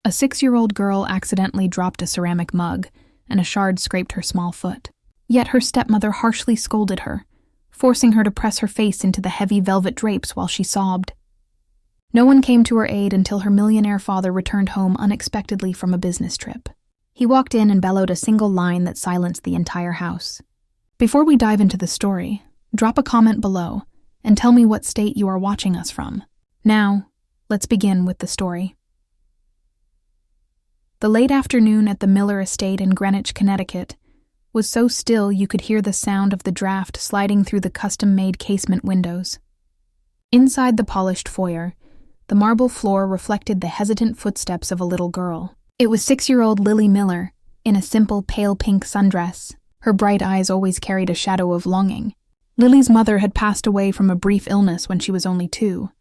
A 6-year-old girl accidentally dropped a ceramic mug, and a shard scraped her small foot. Yet her stepmother harshly scolded her, forcing her to press her face into the heavy velvet drapes while she sobbed. No one came to her aid until her millionaire father returned home unexpectedly from a business trip. He walked in and bellowed a single line that silenced the entire house. Before we dive into the story, drop a comment below and tell me what state you are watching us from. Now, let's begin with the story. The late afternoon at the Miller estate in Greenwich, Connecticut, was so still you could hear the sound of the draft sliding through the custom-made casement windows. Inside the polished foyer, the marble floor reflected the hesitant footsteps of a little girl. It was 6-year-old Lily Miller, in a simple pale pink sundress. Her bright eyes always carried a shadow of longing. Lily's mother had passed away from a brief illness when she was only 2,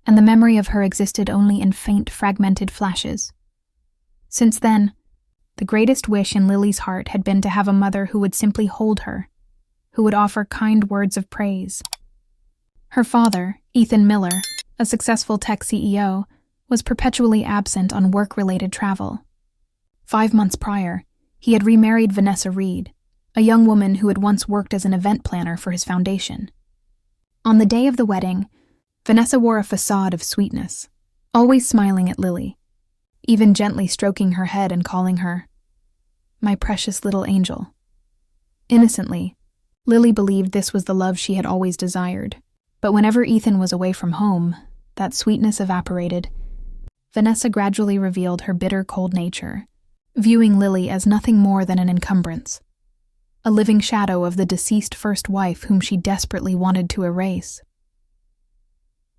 and the memory of her existed only in faint, fragmented flashes. Since then, the greatest wish in Lily's heart had been to have a mother who would simply hold her, who would offer kind words of praise. Her father, Ethan Miller, a successful tech CEO, was perpetually absent on work-related travel. 5 months prior, he had remarried Vanessa Reed, a young woman who had once worked as an event planner for his foundation. On the day of the wedding, Vanessa wore a facade of sweetness, always smiling at Lily, even gently stroking her head and calling her, "My precious little angel." Innocently, Lily believed this was the love she had always desired, but whenever Ethan was away from home, that sweetness evaporated. Vanessa gradually revealed her bitter, cold nature, viewing Lily as nothing more than an encumbrance, a living shadow of the deceased first wife whom she desperately wanted to erase.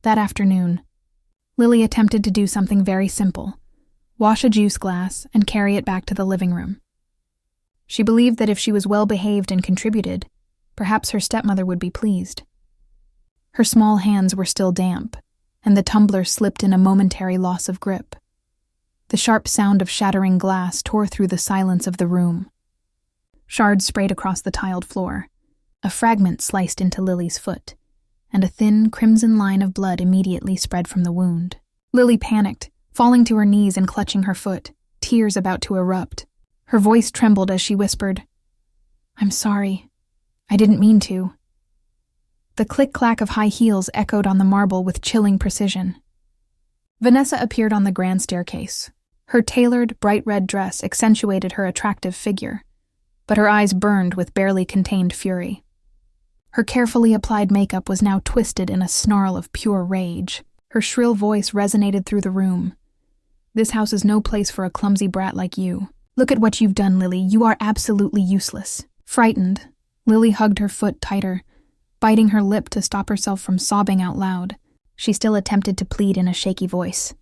That afternoon, Lily attempted to do something very simple: wash a juice glass and carry it back to the living room. She believed that if she was well behaved and contributed, perhaps her stepmother would be pleased. Her small hands were still damp, and the tumbler slipped in a momentary loss of grip. The sharp sound of shattering glass tore through the silence of the room. Shards sprayed across the tiled floor. A fragment sliced into Lily's foot, and a thin, crimson line of blood immediately spread from the wound. Lily panicked, falling to her knees and clutching her foot, tears about to erupt. Her voice trembled as she whispered, "I'm sorry. I didn't mean to." The click-clack of high heels echoed on the marble with chilling precision. Vanessa appeared on the grand staircase. Her tailored, bright red dress accentuated her attractive figure, but her eyes burned with barely contained fury. Her carefully applied makeup was now twisted in a snarl of pure rage. Her shrill voice resonated through the room. "This house is no place for a clumsy brat like you. Look at what you've done, Lily. You are absolutely useless." Frightened, Lily hugged her foot tighter, biting her lip to stop herself from sobbing out loud. She still attempted to plead in a shaky voice.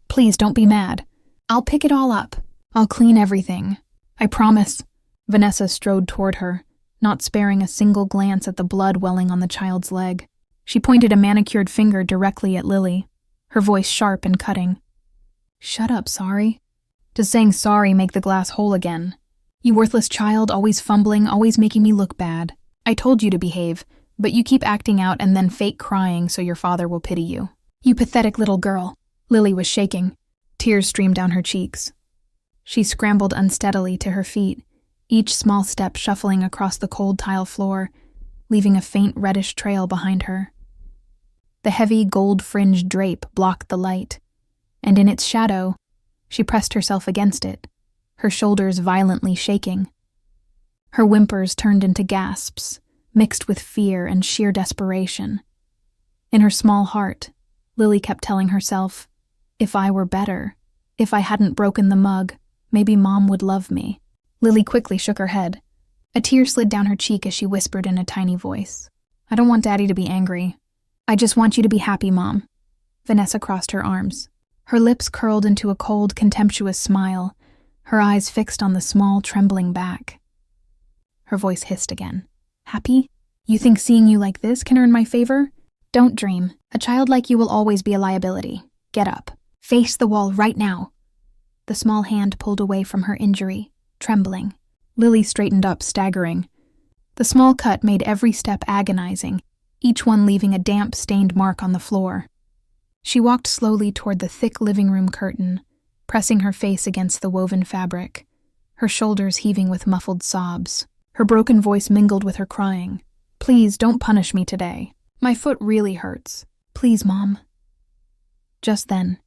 "Please don't be mad. I'll pick it all up. I'll clean everything. I promise." Vanessa strode toward her, not sparing a single glance at the blood welling on the child's leg. She pointed a manicured finger directly at Lily, her voice sharp and cutting. "Shut up, sorry. Does saying sorry make the glass whole again? You worthless child, always fumbling, always making me look bad. I told you to behave, but you keep acting out and then fake crying so your father will pity you. You pathetic little girl." Lily was shaking. Tears streamed down her cheeks. She scrambled unsteadily to her feet, each small step shuffling across the cold tile floor, leaving a faint reddish trail behind her. The heavy gold-fringed drape blocked the light, and in its shadow, she pressed herself against it, her shoulders violently shaking. Her whimpers turned into gasps, mixed with fear and sheer desperation. In her small heart, Lily kept telling herself, "If I were better, if I hadn't broken the mug, maybe Mom would love me." Lily quickly shook her head. A tear slid down her cheek as she whispered in a tiny voice, "I don't want Daddy to be angry. I just want you to be happy, Mom." Vanessa crossed her arms. Her lips curled into a cold, contemptuous smile, her eyes fixed on the small, trembling back. Her voice hissed again. "Happy? You think seeing you like this can earn my favor? Don't dream. A child like you will always be a liability. Get up. Face the wall right now." The small hand pulled away from her injury, trembling. Lily straightened up, staggering. The small cut made every step agonizing, each one leaving a damp, stained mark on the floor. She walked slowly toward the thick living room curtain, pressing her face against the woven fabric, her shoulders heaving with muffled sobs. Her broken voice mingled with her crying. "Please, don't punish me today. My foot really hurts. Please, Mom." Just then,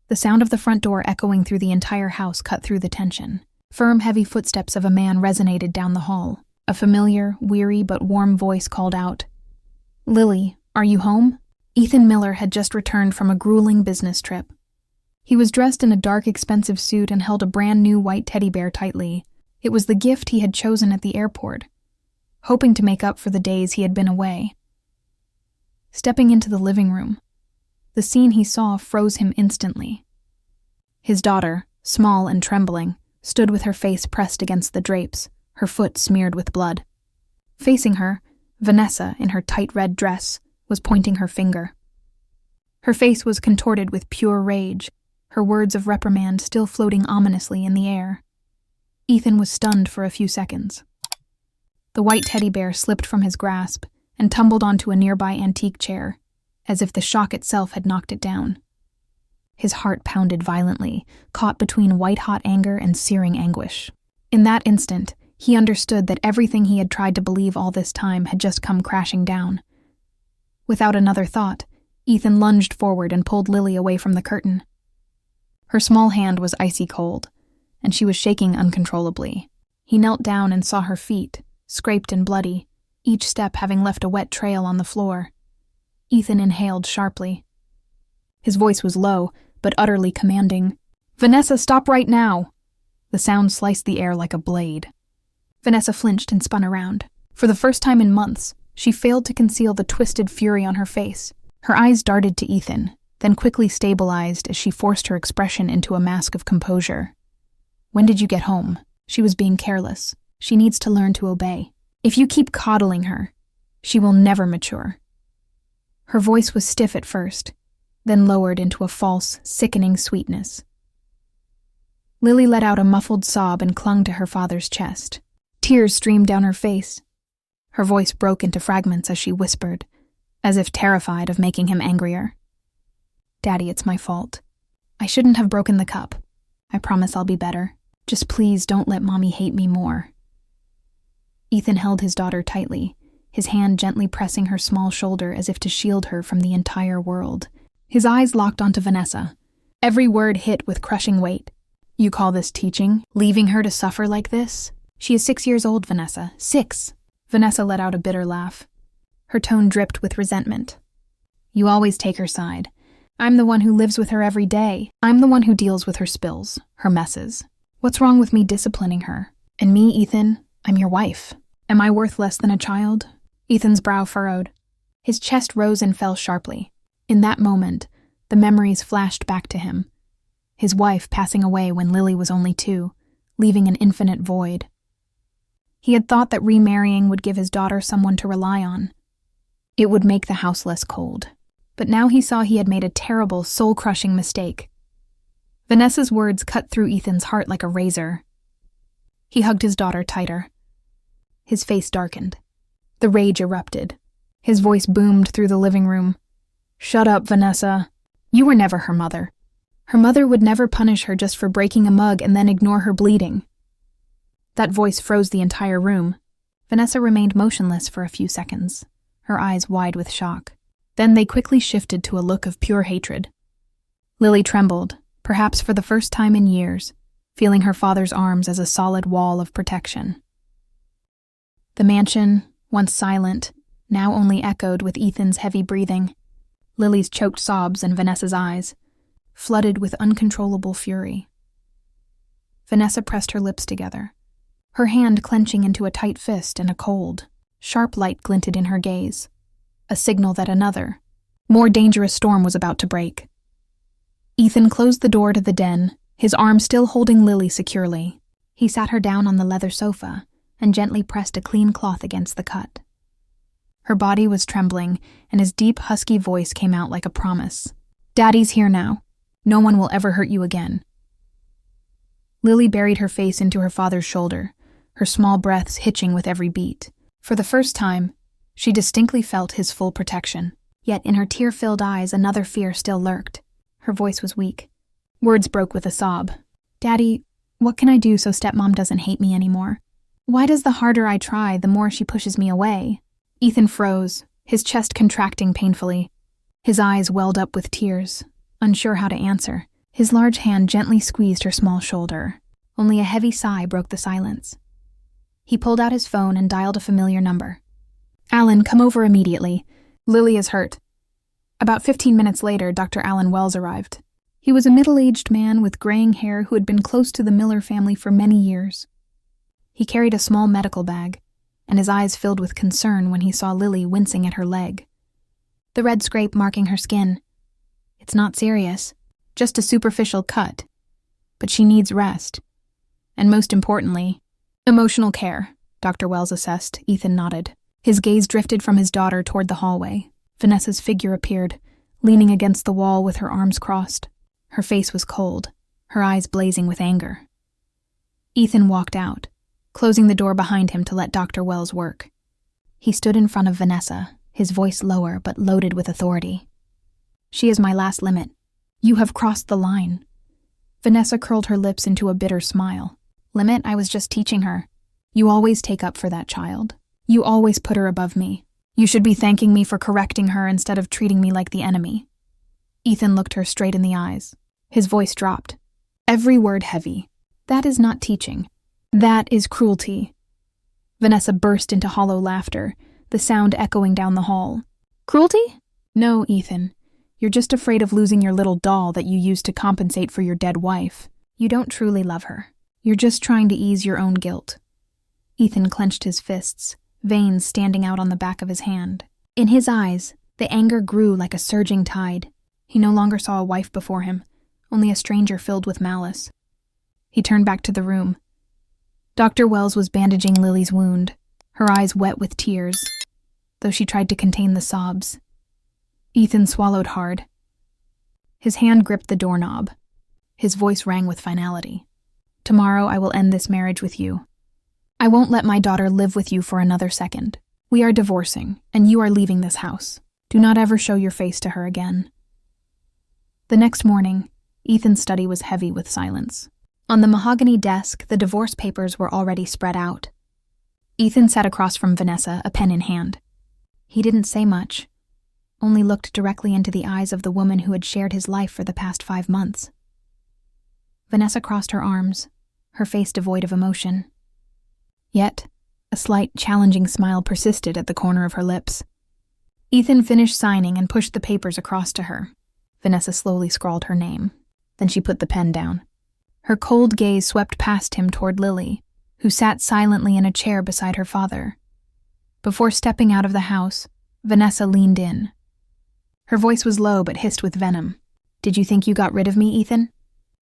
the sound of the front door echoing through the entire house cut through the tension. Firm, heavy footsteps of a man resonated down the hall. A familiar, weary but warm voice called out, "Lily, are you home?" Ethan Miller had just returned from a grueling business trip. He was dressed in a dark, expensive suit and held a brand new white teddy bear tightly. It was the gift he had chosen at the airport, hoping to make up for the days he had been away. Stepping into the living room, the scene he saw froze him instantly. His daughter, small and trembling, stood with her face pressed against the drapes, her foot smeared with blood. Facing her, Vanessa, in her tight red dress, was pointing her finger. Her face was contorted with pure rage, her words of reprimand still floating ominously in the air. Ethan was stunned for a few seconds. The white teddy bear slipped from his grasp and tumbled onto a nearby antique chair, as if the shock itself had knocked it down. His heart pounded violently, caught between white-hot anger and searing anguish. In that instant, he understood that everything he had tried to believe all this time had just come crashing down. Without another thought, Ethan lunged forward and pulled Lily away from the curtain. Her small hand was icy cold, and she was shaking uncontrollably. He knelt down and saw her feet, scraped and bloody, each step having left a wet trail on the floor. Ethan inhaled sharply. His voice was low, but utterly commanding. "Vanessa, stop right now!" The sound sliced the air like a blade. Vanessa flinched and spun around. For the first time in months, she failed to conceal the twisted fury on her face. Her eyes darted to Ethan, then quickly stabilized as she forced her expression into a mask of composure. "When did you get home? She was being careless. She needs to learn to obey. If you keep coddling her, she will never mature." Her voice was stiff at first, then lowered into a false, sickening sweetness. Lily let out a muffled sob and clung to her father's chest. Tears streamed down her face. Her voice broke into fragments as she whispered, as if terrified of making him angrier. "Daddy, it's my fault. I shouldn't have broken the cup. I promise I'll be better. Just please don't let Mommy hate me more." Ethan held his daughter tightly, his hand gently pressing her small shoulder as if to shield her from the entire world. His eyes locked onto Vanessa. Every word hit with crushing weight. "You call this teaching? Leaving her to suffer like this? She is 6 years old, Vanessa. 6. Vanessa let out a bitter laugh. Her tone dripped with resentment. "You always take her side. I'm the one who lives with her every day. I'm the one who deals with her spills, her messes. What's wrong with me disciplining her? And me, Ethan, I'm your wife. Am I worth less than a child?" Ethan's brow furrowed. His chest rose and fell sharply. In that moment, the memories flashed back to him. His wife passing away when Lily was only 2, leaving an infinite void. He had thought that remarrying would give his daughter someone to rely on. It would make the house less cold. But now he saw he had made a terrible, soul-crushing mistake. Vanessa's words cut through Ethan's heart like a razor. He hugged his daughter tighter. His face darkened. The rage erupted. His voice boomed through the living room. "Shut up, Vanessa. You were never her mother. Her mother would never punish her just for breaking a mug and then ignore her bleeding." That voice froze the entire room. Vanessa remained motionless for a few seconds, her eyes wide with shock. Then they quickly shifted to a look of pure hatred. Lily trembled, perhaps for the first time in years, feeling her father's arms as a solid wall of protection. The mansion, once silent, now only echoed with Ethan's heavy breathing, Lily's choked sobs and Vanessa's eyes, flooded with uncontrollable fury. Vanessa pressed her lips together, her hand clenching into a tight fist, and a cold, sharp light glinted in her gaze, a signal that another, more dangerous storm was about to break. Ethan closed the door to the den, his arm still holding Lily securely. He sat her down on the leather sofa and gently pressed a clean cloth against the cut. Her body was trembling, and his deep, husky voice came out like a promise. "Daddy's here now. No one will ever hurt you again." Lily buried her face into her father's shoulder, her small breaths hitching with every beat. For the first time, she distinctly felt his full protection. Yet in her tear-filled eyes another fear still lurked. Her voice was weak. Words broke with a sob. "Daddy, what can I do so stepmom doesn't hate me anymore? Why does the harder I try, the more she pushes me away?" Ethan froze, his chest contracting painfully. His eyes welled up with tears, unsure how to answer. His large hand gently squeezed her small shoulder. Only a heavy sigh broke the silence. He pulled out his phone and dialed a familiar number. "Alan, come over immediately. Lily is hurt." About 15 minutes later, Dr. Alan Wells arrived. He was a middle-aged man with graying hair who had been close to the Miller family for many years. He carried a small medical bag, and his eyes filled with concern when he saw Lily wincing at her leg. The red scrape marking her skin. "It's not serious, just a superficial cut. But she needs rest. And most importantly, emotional care," Dr. Wells assessed. Ethan nodded. His gaze drifted from his daughter toward the hallway. Vanessa's figure appeared, leaning against the wall with her arms crossed. Her face was cold, her eyes blazing with anger. Ethan walked out, closing the door behind him to let Dr. Wells work. He stood in front of Vanessa, his voice lower but loaded with authority. "She is my last limit. You have crossed the line." Vanessa curled her lips into a bitter smile. "Limit? I was just teaching her. You always take up for that child. You always put her above me. You should be thanking me for correcting her instead of treating me like the enemy." Ethan looked her straight in the eyes. His voice dropped, every word heavy. "That is not teaching. That is cruelty." Vanessa burst into hollow laughter, the sound echoing down the hall. "Cruelty? No, Ethan. You're just afraid of losing your little doll that you used to compensate for your dead wife. You don't truly love her. You're just trying to ease your own guilt." Ethan clenched his fists, veins standing out on the back of his hand. In his eyes, the anger grew like a surging tide. He no longer saw a wife before him, only a stranger filled with malice. He turned back to the room. Dr. Wells was bandaging Lily's wound, her eyes wet with tears, though she tried to contain the sobs. Ethan swallowed hard. His hand gripped the doorknob. His voice rang with finality. "Tomorrow I will end this marriage with you. I won't let my daughter live with you for another second. We are divorcing, and you are leaving this house. Do not ever show your face to her again." The next morning, Ethan's study was heavy with silence. On the mahogany desk, the divorce papers were already spread out. Ethan sat across from Vanessa, a pen in hand. He didn't say much, only looked directly into the eyes of the woman who had shared his life for the past 5 months. Vanessa crossed her arms, her face devoid of emotion. Yet, a slight, challenging smile persisted at the corner of her lips. Ethan finished signing and pushed the papers across to her. Vanessa slowly scrawled her name. Then she put the pen down. Her cold gaze swept past him toward Lily, who sat silently in a chair beside her father. Before stepping out of the house, Vanessa leaned in. Her voice was low but hissed with venom. "Did you think you got rid of me, Ethan?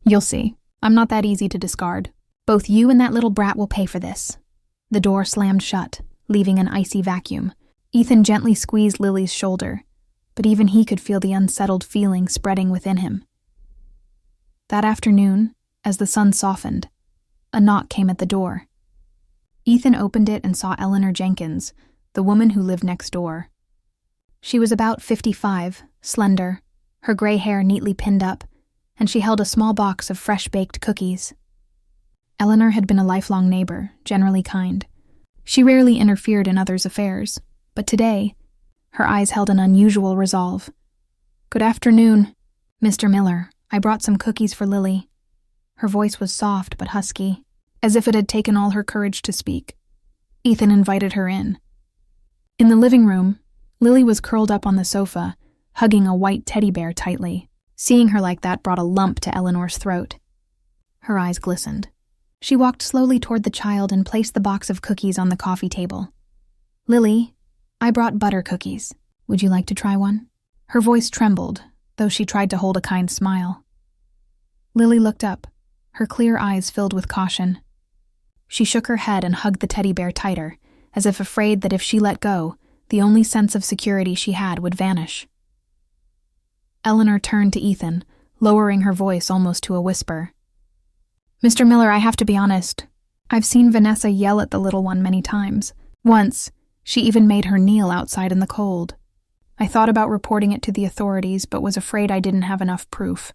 You'll see. I'm not that easy to discard. Both you and that little brat will pay for this." The door slammed shut, leaving an icy vacuum. Ethan gently squeezed Lily's shoulder, but even he could feel the unsettled feeling spreading within him. That afternoon, as the sun softened, a knock came at the door. Ethan opened it and saw Eleanor Jenkins, the woman who lived next door. She was about 55, slender, her gray hair neatly pinned up, and she held a small box of fresh-baked cookies. Eleanor had been a lifelong neighbor, generally kind. She rarely interfered in others' affairs, but today, her eyes held an unusual resolve. "Good afternoon, Mr. Miller. I brought some cookies for Lily." Her voice was soft but husky, as if it had taken all her courage to speak. Ethan invited her in. In the living room, Lily was curled up on the sofa, hugging a white teddy bear tightly. Seeing her like that brought a lump to Eleanor's throat. Her eyes glistened. She walked slowly toward the child and placed the box of cookies on the coffee table. "Lily, I brought butter cookies. Would you like to try one?" Her voice trembled, though she tried to hold a kind smile. Lily looked up, her clear eyes filled with caution. She shook her head and hugged the teddy bear tighter, as if afraid that if she let go, the only sense of security she had would vanish. Eleanor turned to Ethan, lowering her voice almost to a whisper. "Mr. Miller, I have to be honest. I've seen Vanessa yell at the little one many times. Once, she even made her kneel outside in the cold. I thought about reporting it to the authorities, but was afraid I didn't have enough proof."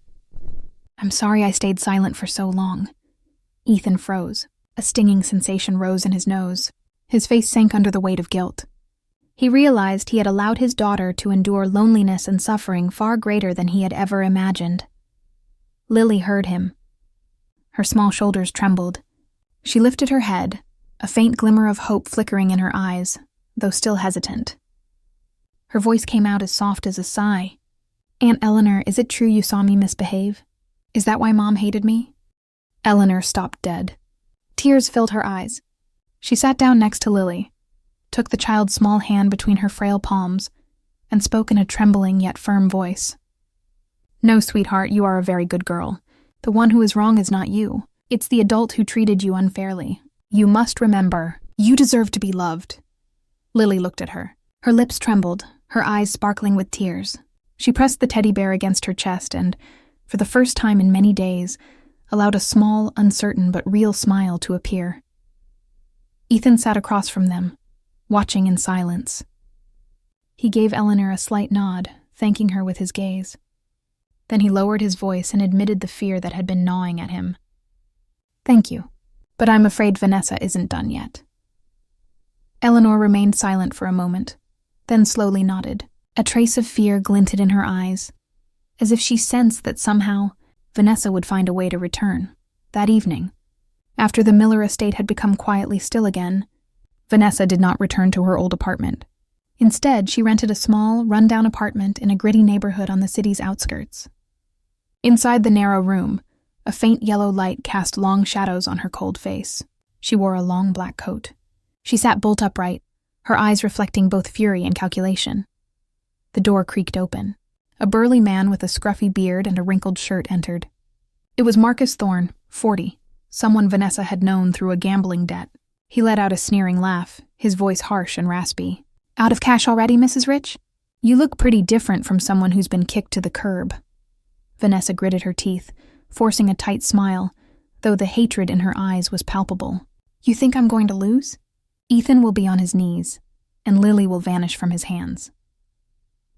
I'm sorry I stayed silent for so long. Ethan froze. A stinging sensation rose in his nose. His face sank under the weight of guilt. He realized he had allowed his daughter to endure loneliness and suffering far greater than he had ever imagined. Lily heard him. Her small shoulders trembled. She lifted her head, a faint glimmer of hope flickering in her eyes, though still hesitant. Her voice came out as soft as a sigh. "Aunt Eleanor, is it true you saw me misbehave? Is that why Mom hated me?" Eleanor stopped dead. Tears filled her eyes. She sat down next to Lily, took the child's small hand between her frail palms, and spoke in a trembling yet firm voice. "No, sweetheart, you are a very good girl. The one who is wrong is not you. It's the adult who treated you unfairly. You must remember, you deserve to be loved." Lily looked at her. Her lips trembled, her eyes sparkling with tears. She pressed the teddy bear against her chest and, for the first time in many days, allowed a small, uncertain but real smile to appear. Ethan sat across from them, watching in silence. He gave Eleanor a slight nod, thanking her with his gaze. Then he lowered his voice and admitted the fear that had been gnawing at him. "Thank you, but I'm afraid Vanessa isn't done yet." Eleanor remained silent for a moment, then slowly nodded. A trace of fear glinted in her eyes, as if she sensed that somehow Vanessa would find a way to return. That evening, after the Miller estate had become quietly still again, Vanessa did not return to her old apartment. Instead, she rented a small, run-down apartment in a gritty neighborhood on the city's outskirts. Inside the narrow room, a faint yellow light cast long shadows on her cold face. She wore a long black coat. She sat bolt upright, her eyes reflecting both fury and calculation. The door creaked open. A burly man with a scruffy beard and a wrinkled shirt entered. It was Marcus Thorne, 40, someone Vanessa had known through a gambling debt. He let out a sneering laugh, his voice harsh and raspy. "Out of cash already, Mrs. Rich? You look pretty different from someone who's been kicked to the curb." Vanessa gritted her teeth, forcing a tight smile, though the hatred in her eyes was palpable. "You think I'm going to lose?" Ethan will be on his knees, and Lily will vanish from his hands.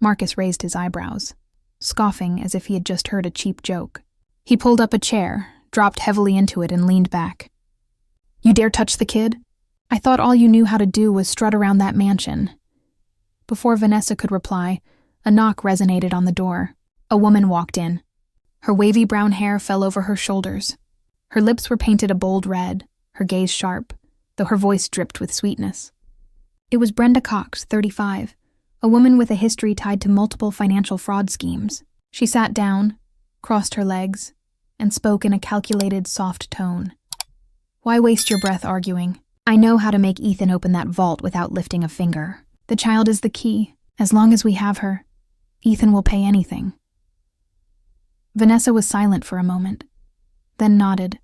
Marcus raised his eyebrows, scoffing as if he had just heard a cheap joke. He pulled up a chair, dropped heavily into it, and leaned back. "You dare touch the kid? I thought all you knew how to do was strut around that mansion." Before Vanessa could reply, a knock resonated on the door. A woman walked in. Her wavy brown hair fell over her shoulders. Her lips were painted a bold red, her gaze sharp, though her voice dripped with sweetness. It was Brenda Cox, 35, a woman with a history tied to multiple financial fraud schemes. She sat down, crossed her legs, and spoke in a calculated, soft tone. "Why waste your breath arguing? I know how to make Ethan open that vault without lifting a finger. The child is the key. As long as we have her, Ethan will pay anything." Vanessa was silent for a moment, then nodded,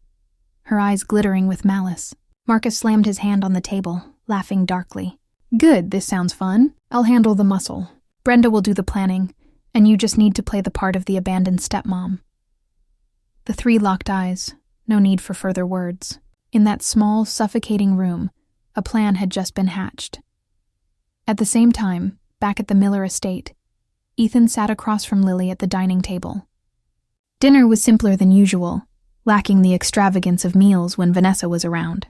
her eyes glittering with malice. Marcus slammed his hand on the table, laughing darkly. "Good, this sounds fun. I'll handle the muscle. Brenda will do the planning, and you just need to play the part of the abandoned stepmom." The three locked eyes, no need for further words. In that small, suffocating room, a plan had just been hatched. At the same time, back at the Miller estate, Ethan sat across from Lily at the dining table. Dinner was simpler than usual, lacking the extravagance of meals when Vanessa was around.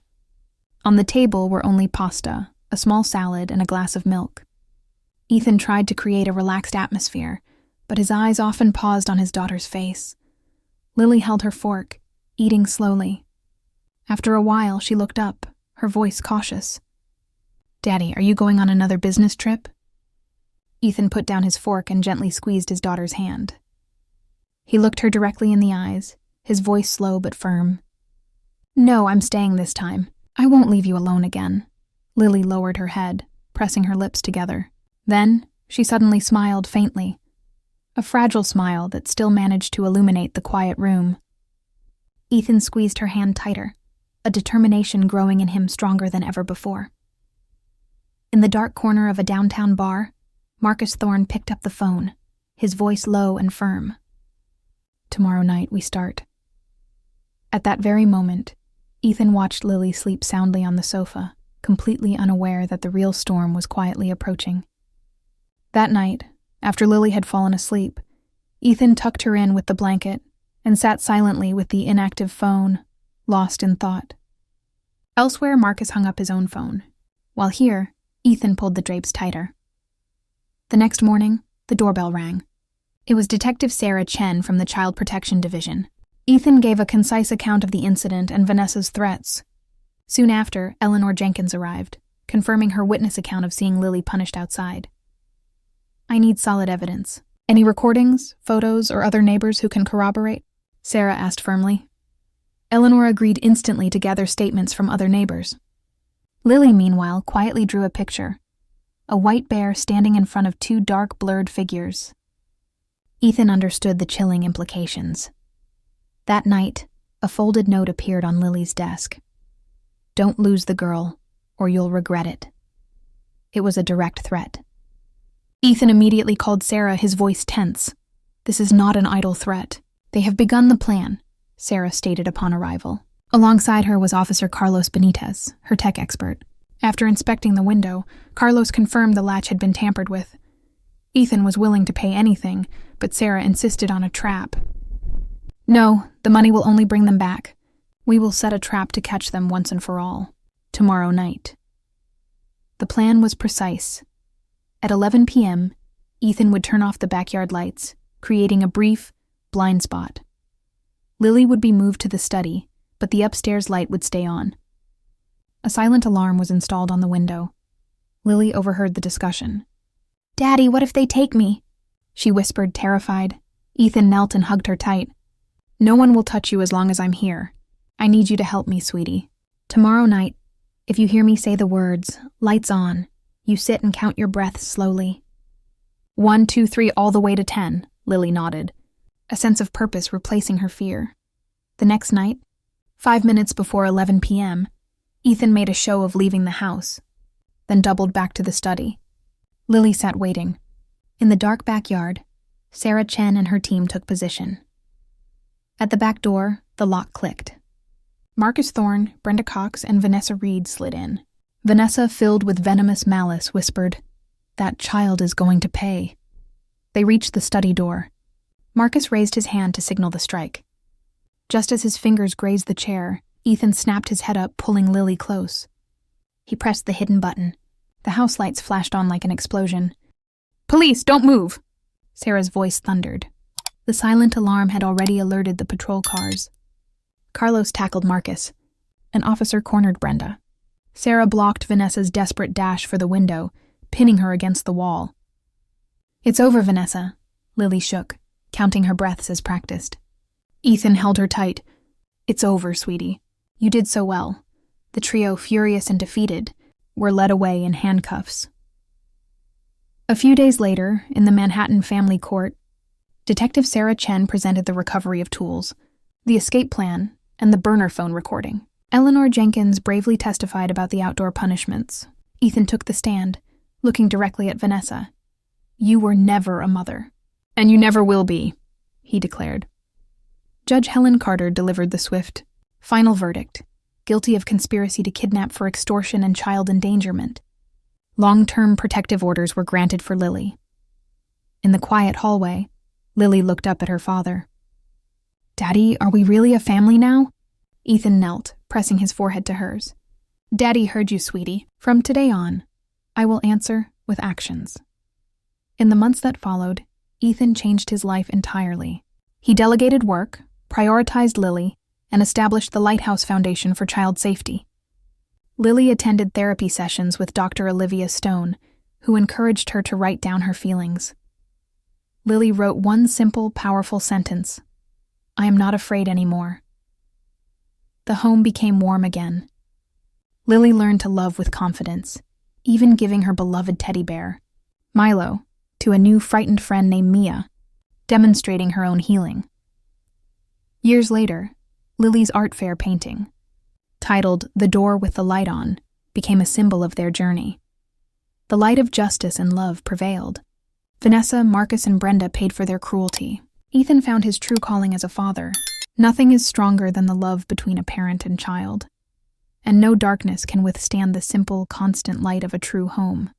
On the table were only pasta, a small salad, and a glass of milk. Ethan tried to create a relaxed atmosphere, but his eyes often paused on his daughter's face. Lily held her fork, eating slowly. After a while, she looked up, her voice cautious. "Daddy, are you going on another business trip?" Ethan put down his fork and gently squeezed his daughter's hand. He looked her directly in the eyes, his voice slow but firm. "No, I'm staying this time. I won't leave you alone again." Lily lowered her head, pressing her lips together. Then, she suddenly smiled faintly, a fragile smile that still managed to illuminate the quiet room. Ethan squeezed her hand tighter, a determination growing in him stronger than ever before. In the dark corner of a downtown bar, Marcus Thorne picked up the phone, his voice low and firm. "Tomorrow night we start." At that very moment, Ethan watched Lily sleep soundly on the sofa, completely unaware that the real storm was quietly approaching. That night, after Lily had fallen asleep, Ethan tucked her in with the blanket and sat silently with the inactive phone, lost in thought. Elsewhere, Marcus hung up his own phone, while here, Ethan pulled the drapes tighter. The next morning, the doorbell rang. It was Detective Sarah Chen from the Child Protection Division. Ethan gave a concise account of the incident and Vanessa's threats. Soon after, Eleanor Jenkins arrived, confirming her witness account of seeing Lily punished outside. "I need solid evidence. Any recordings, photos, or other neighbors who can corroborate?" Sarah asked firmly. Eleanor agreed instantly to gather statements from other neighbors. Lily, meanwhile, quietly drew a picture. A white bear standing in front of two dark, blurred figures. Ethan understood the chilling implications. That night, a folded note appeared on Lily's desk. "Don't lose the girl, or you'll regret it." It was a direct threat. Ethan immediately called Sarah, his voice tense. "This is not an idle threat. They have begun the plan," Sarah stated upon arrival. Alongside her was Officer Carlos Benitez, her tech expert. After inspecting the window, Carlos confirmed the latch had been tampered with. Ethan was willing to pay anything, but Sarah insisted on a trap. "No, the money will only bring them back. We will set a trap to catch them once and for all, tomorrow night." The plan was precise. At 11 p.m., Ethan would turn off the backyard lights, creating a brief, blind spot. Lily would be moved to the study, but the upstairs light would stay on. A silent alarm was installed on the window. Lily overheard the discussion. "Daddy, what if they take me?" she whispered, terrified. Ethan knelt and hugged her tight. "No one will touch you as long as I'm here. I need you to help me, sweetie. Tomorrow night, if you hear me say the words, 'Lights on,' you sit and count your breaths slowly." 1, 2, 3, all the way to 10, Lily nodded, a sense of purpose replacing her fear. The next night, 5 minutes before 11 p.m., Ethan made a show of leaving the house, then doubled back to the study. Lily sat waiting. In the dark backyard, Sarah Chen and her team took position. At the back door, the lock clicked. Marcus Thorne, Brenda Cox, and Vanessa Reed slid in. Vanessa, filled with venomous malice, whispered, "That child is going to pay." They reached the study door. Marcus raised his hand to signal the strike. Just as his fingers grazed the chair, Ethan snapped his head up, pulling Lily close. He pressed the hidden button. The house lights flashed on like an explosion. "Police, don't move!" Sarah's voice thundered. The silent alarm had already alerted the patrol cars. Carlos tackled Marcus. An officer cornered Brenda. Sarah blocked Vanessa's desperate dash for the window, pinning her against the wall. "It's over, Vanessa," Lily shook, counting her breaths as practiced. Ethan held her tight. "It's over, sweetie. You did so well." The trio, furious and defeated, were led away in handcuffs. A few days later, in the Manhattan family court, Detective Sarah Chen presented the recovery of tools, the escape plan, and the burner phone recording. Eleanor Jenkins bravely testified about the outdoor punishments. Ethan took the stand, looking directly at Vanessa. "You were never a mother, and you never will be," he declared. Judge Helen Carter delivered the swift, final verdict, guilty of conspiracy to kidnap for extortion and child endangerment. Long-term protective orders were granted for Lily. In the quiet hallway, Lily looked up at her father. "Daddy, are we really a family now?" Ethan knelt, pressing his forehead to hers. "Daddy heard you, sweetie. From today on, I will answer with actions." In the months that followed, Ethan changed his life entirely. He delegated work, prioritized Lily, and established the Lighthouse Foundation for Child Safety. Lily attended therapy sessions with Dr. Olivia Stone, who encouraged her to write down her feelings. Lily wrote one simple, powerful sentence: "I am not afraid anymore." The home became warm again. Lily learned to love with confidence, even giving her beloved teddy bear, Milo, to a new frightened friend named Mia, demonstrating her own healing. Years later, Lily's art fair painting, titled "The Door with the Light On," became a symbol of their journey. The light of justice and love prevailed. Vanessa, Marcus, and Brenda paid for their cruelty. Ethan found his true calling as a father. Nothing is stronger than the love between a parent and child, and no darkness can withstand the simple, constant light of a true home.